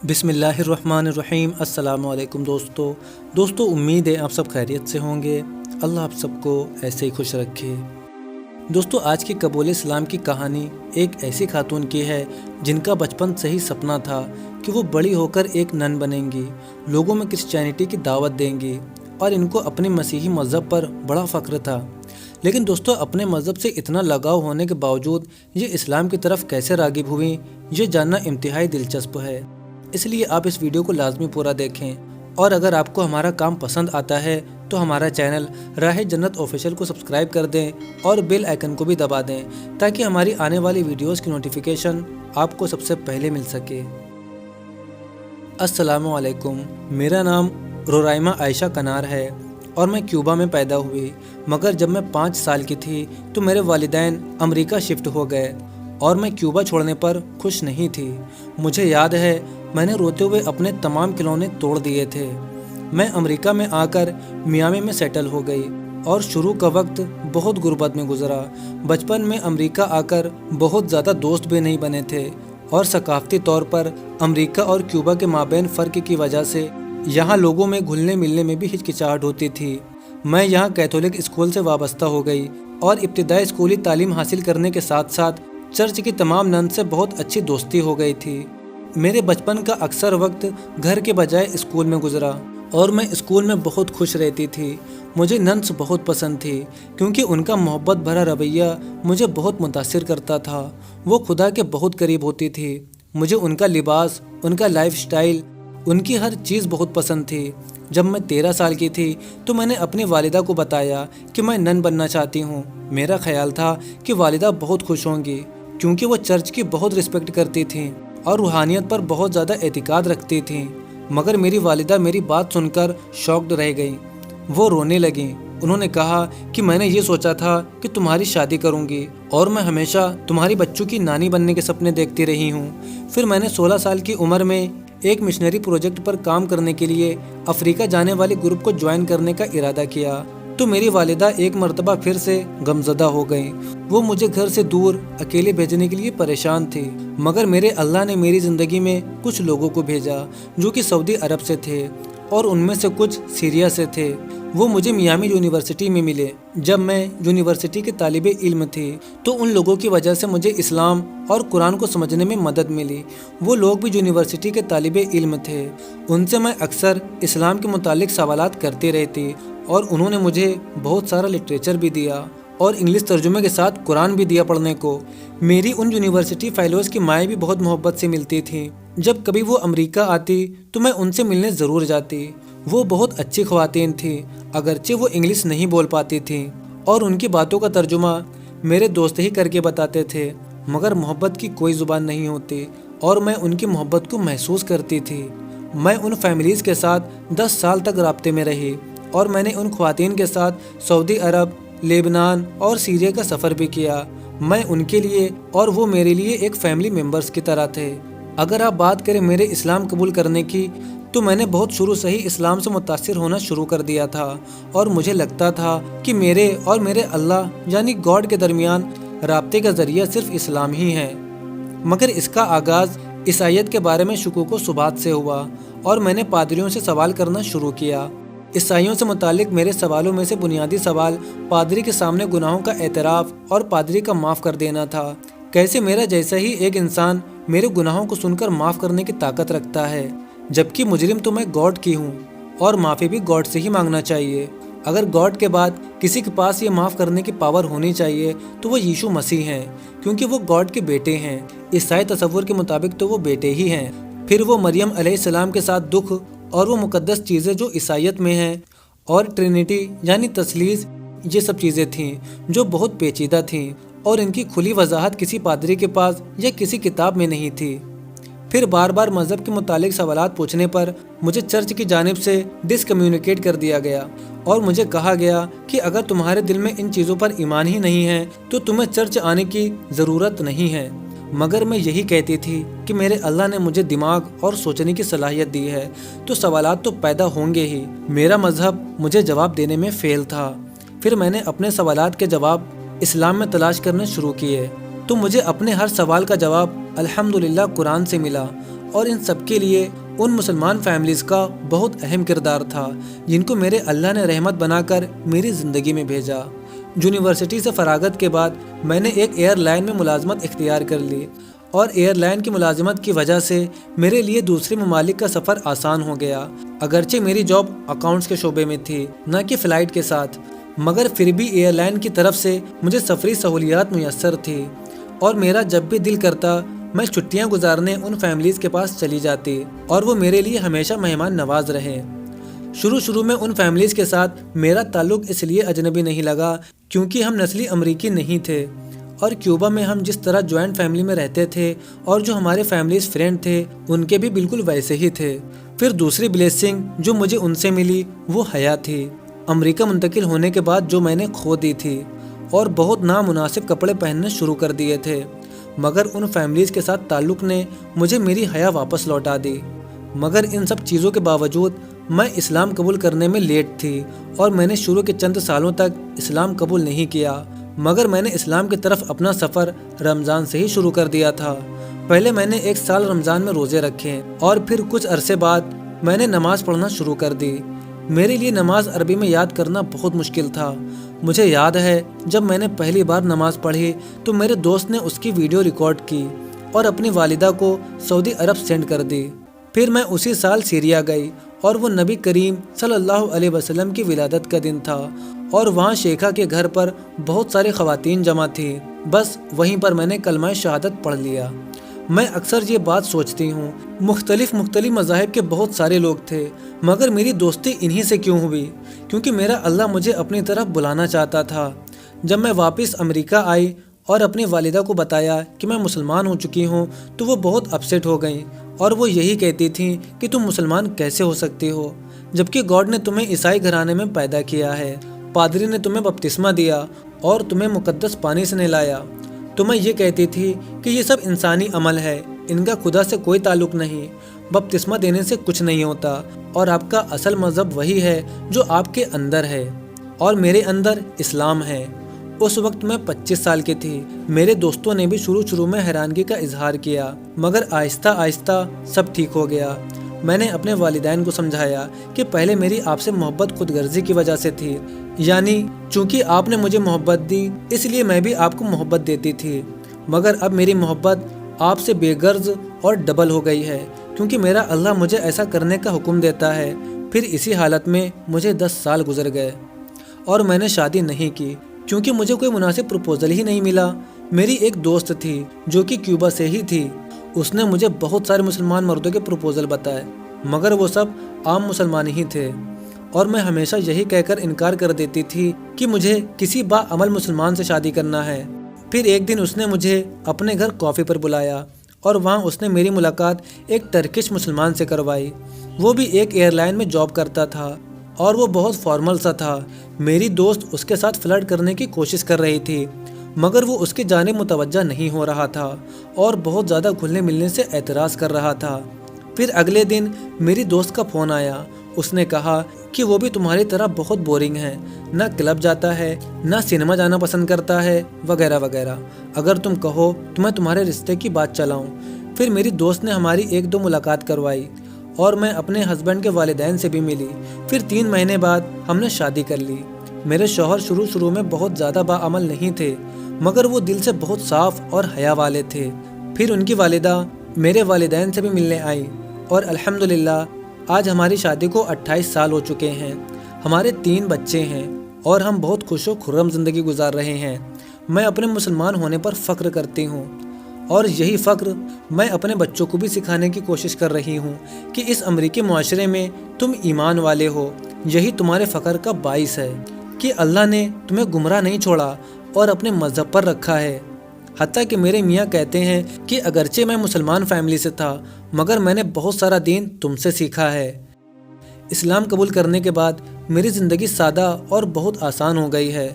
بسم اللہ الرحمن الرحیم۔ السلام علیکم دوستو امید ہے آپ سب خیریت سے ہوں گے۔ اللہ آپ سب کو ایسے ہی خوش رکھے۔ دوستو آج کی قبول اسلام کی کہانی ایک ایسی خاتون کی ہے جن کا بچپن سے ہی سپنا تھا کہ وہ بڑی ہو کر ایک نن بنیں گی، لوگوں میں کرسچینٹی کی دعوت دیں گی، اور ان کو اپنے مسیحی مذہب پر بڑا فخر تھا۔ لیکن دوستو اپنے مذہب سے اتنا لگاؤ ہونے کے باوجود یہ اسلام کی طرف کیسے راغب ہوئیں، یہ جاننا انتہائی دلچسپ ہے۔ اس لیے آپ اس ویڈیو کو لازمی پورا دیکھیں، اور اگر آپ کو ہمارا کام پسند آتا ہے تو ہمارا چینل راہ جنت آفیشیل کو سبسکرائب کر دیں اور بیل آئیکن کو بھی دبا دیں تاکہ ہماری آنے والی ویڈیوز کی نوٹیفیکیشن آپ کو سب سے پہلے مل سکے۔ السلام علیکم، میرا نام رورائمہ عائشہ کنار ہے اور میں کیوبا میں پیدا ہوئی، مگر جب میں 5 سال کی تھی تو میرے والدین امریکہ شفٹ ہو گئے اور میں کیوبا چھوڑنے پر خوش نہیں تھی۔ مجھے یاد ہے میں نے روتے ہوئے اپنے تمام کھلونے توڑ دیے تھے۔ میں امریکہ میں آ کر میامی میں سیٹل ہو گئی اور شروع کا وقت بہت غربت میں گزرا۔ بچپن میں امریکہ آ کر بہت زیادہ دوست بھی نہیں بنے تھے، اور ثقافتی طور پر امریکہ اور کیوبا کے مابین فرق کی وجہ سے یہاں لوگوں میں گھلنے ملنے میں بھی ہچکچاہٹ ہوتی تھی۔ میں یہاں کیتھولک اسکول سے وابستہ ہو گئی اور ابتدائی اسکولی تعلیم حاصل کرنے کے ساتھ ساتھ چرچ کی تمام نن سے بہت اچھی دوستی ہو گئی تھی۔ میرے بچپن کا اکثر وقت گھر کے بجائے اسکول میں گزرا اور میں اسکول میں بہت خوش رہتی تھی۔ مجھے ننس بہت پسند تھی کیونکہ ان کا محبت بھرا رویہ مجھے بہت متاثر کرتا تھا۔ وہ خدا کے بہت قریب ہوتی تھی۔ مجھے ان کا لباس، ان کا لائف سٹائل، ان کی ہر چیز بہت پسند تھی۔ جب میں 13 سال کی تھی تو میں نے اپنی والدہ کو بتایا کہ میں نن بننا چاہتی ہوں۔ میرا خیال تھا کہ والدہ بہت خوش ہوں گی کیونکہ وہ چرچ کی بہت رسپیکٹ کرتی تھیں اور روحانیت پر بہت زیادہ اعتقاد رکھتی تھیں، مگر میری والدہ میری بات سن کر شاکڈ رہ گئیں۔ وہ رونے لگیں۔ انہوں نے کہا کہ میں نے یہ سوچا تھا کہ تمہاری شادی کروں گی اور میں ہمیشہ تمہاری بچوں کی نانی بننے کے سپنے دیکھتی رہی ہوں۔ پھر میں نے 16 سال کی عمر میں ایک مشنری پروجیکٹ پر کام کرنے کے لیے افریقہ جانے والے گروپ کو جوائن کرنے کا ارادہ کیا تو میری والدہ ایک مرتبہ پھر سے غمزدہ ہو گئیں۔ وہ مجھے گھر سے دور اکیلے بھیجنے کے لیے پریشان تھی، مگر میرے اللہ نے میری زندگی میں کچھ لوگوں کو بھیجا جو کہ سعودی عرب سے تھے اور ان میں سے کچھ سیریا سے تھے۔ وہ مجھے میامی یونیورسٹی میں ملے۔ جب میں یونیورسٹی کے طالب علم تھی تو ان لوگوں کی وجہ سے مجھے اسلام اور قرآن کو سمجھنے میں مدد ملی۔ وہ لوگ بھی یونیورسٹی کے طالب علم تھے۔ ان سے میں اکثر اسلام کے متعلق سوالات کرتی رہتی اور انہوں نے مجھے بہت سارا لٹریچر بھی دیا اور انگلش ترجمے کے ساتھ قرآن بھی دیا پڑھنے کو۔ میری ان یونیورسٹی فیلوز کی مائیں بھی بہت محبت سے ملتی تھیں۔ جب کبھی وہ امریکہ آتی تو میں ان سے ملنے ضرور جاتی۔ وہ بہت اچھی خواتین تھیں، اگرچہ وہ انگلش نہیں بول پاتی تھیں اور ان کی باتوں کا ترجمہ میرے دوست ہی کر کے بتاتے تھے، مگر محبت کی کوئی زبان نہیں ہوتی اور میں ان کی محبت کو محسوس کرتی تھی۔ میں ان فیملیز کے ساتھ 10 سال تک رابطے میں رہی اور میں نے ان خواتین کے ساتھ سعودی عرب، لبنان اور سیریا کا سفر بھی کیا۔ میں ان کے لیے اور وہ میرے لیے ایک فیملی ممبرز کی طرح تھے۔ اگر آپ بات کریں میرے اسلام قبول کرنے کی تو میں نے بہت شروع سے ہی اسلام سے متاثر ہونا شروع کر دیا تھا اور مجھے لگتا تھا کہ میرے اور میرے اللہ یعنی گاڈ کے درمیان رابطے کا ذریعہ صرف اسلام ہی ہے۔ مگر اس کا آغاز عیسائیت کے بارے میں شکوک و شبہات سے ہوا اور میں نے پادریوں سے سوال کرنا شروع کیا۔ عیسائیوں سے متعلق میرے سوالوں میں سے بنیادی سوال پادری کے سامنے گناہوں کا اعتراف اور پادری کا معاف کر دینا تھا۔ کیسے میرا جیسا ہی ایک انسان میرے گناہوں کو سن کر معاف کرنے کی طاقت رکھتا ہے، جبکہ مجرم تو میں گاڈ کی ہوں اور معافی بھی گاڈ سے ہی مانگنا چاہیے۔ اگر گاڈ کے بعد کسی کے پاس یہ معاف کرنے کی پاور ہونی چاہیے تو وہ ییشو مسیح ہیں، کیونکہ وہ گاڈ کے بیٹے ہیں۔ عیسائی تصور کے مطابق تو وہ بیٹے ہی ہیں۔ پھر وہ مریم علیہ السلام کے ساتھ دکھ اور وہ مقدس چیزیں جو عیسائیت میں ہیں اور ٹرینٹی یعنی تثلیث، یہ سب چیزیں تھیں جو بہت پیچیدہ تھیں اور ان کی کھلی وضاحت کسی پادری کے پاس یا کسی کتاب میں نہیں تھی۔ پھر بار بار مذہب کے متعلق سوالات پوچھنے پر مجھے چرچ کی جانب سے ڈس کمیونیکیٹ کر دیا گیا اور مجھے کہا گیا کہ اگر تمہارے دل میں ان چیزوں پر ایمان ہی نہیں ہے تو تمہیں چرچ آنے کی ضرورت نہیں ہے۔ مگر میں یہی کہتی تھی کہ میرے اللہ نے مجھے دماغ اور سوچنے کی صلاحیت دی ہے تو سوالات تو پیدا ہوں گے ہی۔ میرا مذہب مجھے جواب دینے میں فیل تھا۔ پھر میں نے اپنے سوالات کے جواب اسلام میں تلاش کرنے شروع کیے تو مجھے اپنے ہر سوال کا جواب الحمدللہ قرآن سے ملا اور ان سب کے لیے ان مسلمان فیملیز کا بہت اہم کردار تھا جن کو میرے اللہ نے رحمت بنا کر میری زندگی میں بھیجا۔ یونیورسٹی سے فراغت کے بعد میں نے ایک ایئر لائن میں ملازمت اختیار کر لی اور ایئر لائن کی ملازمت کی وجہ سے میرے لیے دوسرے ممالک کا سفر آسان ہو گیا۔ اگرچہ میری جاب اکاؤنٹس کے شعبے میں تھی نہ کہ فلائٹ کے ساتھ، مگر پھر بھی ایئر لائن کی طرف سے مجھے سفری سہولیات میسر تھی اور میرا جب بھی دل کرتا میں چھٹیاں گزارنے ان فیملیز کے پاس چلی جاتی اور وہ میرے لیے ہمیشہ مہمان نواز رہے۔ شروع میں ان فیملیز کے ساتھ میرا تعلق اس لیے اجنبی نہیں لگا کیونکہ ہم نسلی امریکی نہیں تھے، اور کیوبا میں ہم جس طرح جوائنٹ فیملی میں رہتے تھے اور جو ہمارے فیملیز فرینڈ تھے ان کے بھی بالکل ویسے ہی تھے۔ پھر دوسری بلیسنگ جو مجھے ان سے ملی وہ حیا تھی۔ امریکہ منتقل ہونے کے بعد جو میں نے کھو دی تھی اور بہت نامناسب کپڑے پہننے شروع کر دیے تھے، مگر ان فیملیز کے ساتھ تعلق نے مجھے میری حیا واپس لوٹا دی۔ مگر ان سب چیزوں کے باوجود میں اسلام قبول کرنے میں لیٹ تھی اور میں نے شروع کے چند سالوں تک اسلام قبول نہیں کیا، مگر میں نے اسلام کی طرف اپنا سفر رمضان سے ہی شروع کر دیا تھا۔ پہلے میں نے 1 سال رمضان میں روزے رکھے اور پھر کچھ عرصے بعد میں نے نماز پڑھنا شروع کر دی۔ میرے لیے نماز عربی میں یاد کرنا بہت مشکل تھا۔ مجھے یاد ہے جب میں نے پہلی بار نماز پڑھی تو میرے دوست نے اس کی ویڈیو ریکارڈ کی اور اپنی والدہ کو سعودی عرب سینڈ کر دی۔ پھر میں اسی سال سیریا گئی اور وہ نبی کریم صلی اللہ علیہ وسلم کی ولادت کا دن تھا اور وہاں شیخہ کے گھر پر بہت ساری خواتین جمع تھیں۔ بس وہیں پر میں نے کلمہ شہادت پڑھ لیا۔ میں اکثر یہ بات سوچتی ہوں، مختلف مذاہب کے بہت سارے لوگ تھے، مگر میری دوستی انہی سے کیوں ہوئی؟ کیونکہ میرا اللہ مجھے اپنی طرف بلانا چاہتا تھا۔ جب میں واپس امریکہ آئی اور اپنی والدہ کو بتایا کہ میں مسلمان ہو چکی ہوں تو وہ بہت اپسیٹ ہو گئیں اور وہ یہی کہتی تھیں کہ تم مسلمان کیسے ہو سکتی ہو جبکہ گاڈ نے تمہیں عیسائی گھرانے میں پیدا کیا ہے، پادری نے تمہیں بپتسمہ دیا اور تمہیں مقدس پانی سے نہلایا۔ تو میں یہ کہتی تھی کہ یہ سب انسانی عمل ہے، ان کا خدا سے کوئی تعلق نہیں، بپتسمہ دینے سے کچھ نہیں ہوتا اور آپ کا اصل مذہب وہی ہے جو آپ کے اندر ہے اور میرے اندر اسلام ہے۔ اس وقت میں 25 سال کی تھی۔ میرے دوستوں نے بھی شروع میں حیرانگی کا اظہار کیا، مگر آہستہ آہستہ سب ٹھیک ہو گیا۔ میں نے اپنے والدین کو سمجھایا کہ پہلے میری آپ سے محبت خود غرضی کی وجہ سے تھی، یعنی چونکہ آپ نے مجھے محبت دی اس لیے میں بھی آپ کو محبت دیتی تھی، مگر اب میری محبت آپ سے بے غرض اور ڈبل ہو گئی ہے کیونکہ میرا اللہ مجھے ایسا کرنے کا حکم دیتا ہے۔ پھر اسی حالت میں مجھے 10 سال گزر گئے اور میں نے شادی نہیں کی کیونکہ مجھے کوئی مناسب پروپوزل ہی نہیں ملا۔ میری ایک دوست تھی جو کہ کیوبا سے ہی تھی، اس نے مجھے بہت سارے مسلمان مردوں کے پروپوزل بتائے مگر وہ سب عام مسلمان ہی تھے اور میں ہمیشہ یہی کہہ کر انکار کر دیتی تھی کہ مجھے کسی باعمل مسلمان سے شادی کرنا ہے۔ پھر ایک دن اس نے مجھے اپنے گھر کافی پر بلایا اور وہاں اس نے میری ملاقات ایک ٹرکش مسلمان سے کروائی۔ وہ بھی ایک ایئر لائن میں جاب کرتا تھا اور وہ بہت فارمل سا تھا۔ میری دوست اس کے ساتھ فلرٹ کرنے کی کوشش کر رہی تھی مگر وہ اس کی جانب متوجہ نہیں ہو رہا تھا اور بہت زیادہ گھلنے ملنے سے اعتراض کر رہا تھا۔ پھر اگلے دن میری دوست کا فون آیا، اس نے کہا کہ وہ بھی تمہاری طرح بہت بورنگ ہے، نہ کلب جاتا ہے، نہ سینما جانا پسند کرتا ہے، وغیرہ وغیرہ۔ اگر تم کہو تو میں تمہارے رشتے کی بات چلاؤں۔ پھر میری دوست نے ہماری 1-2 ملاقات کروائی اور میں اپنے ہسبینڈ کے والدین سے بھی ملی۔ پھر 3 مہینے بعد ہم نے شادی کر لی۔ میرے شوہر شروع میں بہت زیادہ باعمل نہیں تھے مگر وہ دل سے بہت صاف اور حیا والے تھے۔ پھر ان کی والدہ میرے والدین سے بھی ملنے آئی اور الحمدللہ آج ہماری شادی کو 28 سال ہو چکے ہیں۔ ہمارے 3 بچے ہیں اور ہم بہت خوش و خرم زندگی گزار رہے ہیں۔ میں اپنے مسلمان ہونے پر فخر کرتی ہوں اور یہی فخر میں اپنے بچوں کو بھی سکھانے کی کوشش کر رہی ہوں کہ اس امریکی معاشرے میں تم ایمان والے ہو، یہی تمہارے فخر کا باعث ہے کہ اللہ نے تمہیں گمراہ نہیں چھوڑا اور اپنے مذہب پر رکھا ہے۔ حتیٰ کہ میرے میاں کہتے ہیں کہ اگرچہ میں مسلمان فیملی سے تھا مگر میں نے بہت سارا دین تم سے سیکھا ہے۔ اسلام قبول کرنے کے بعد میری زندگی سادہ اور بہت آسان ہو گئی ہے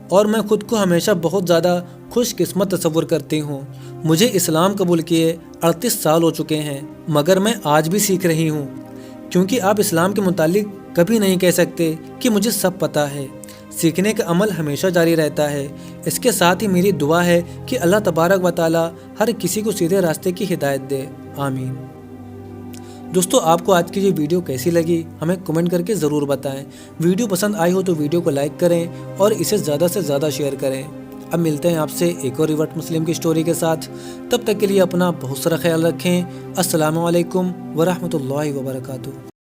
اور میں خود کو ہمیشہ بہت زیادہ خوش قسمت تصور کرتی ہوں۔ مجھے اسلام قبول کیے 38 سال ہو چکے ہیں مگر میں آج بھی سیکھ رہی ہوں کیونکہ آپ اسلام کے متعلق کبھی نہیں کہہ سکتے کہ مجھے سب پتہ ہے۔ سیکھنے کا عمل ہمیشہ جاری رہتا ہے۔ اس کے ساتھ ہی میری دعا ہے کہ اللہ تبارک و تعالی ہر کسی کو سیدھے راستے کی ہدایت دے، آمین۔ دوستو آپ کو آج کی یہ ویڈیو کیسی لگی ہمیں کمنٹ کر کے ضرور بتائیں۔ ویڈیو پسند آئی ہو تو ویڈیو کو لائک کریں اور اسے زیادہ سے زیادہ شیئر کریں۔ اب ملتے ہیں آپ سے ایک اور ریورٹ مسلم کی سٹوری کے ساتھ، تب تک کے لیے اپنا بہت سارا خیال رکھیں۔ السلام علیکم ورحمۃ اللہ وبرکاتہ۔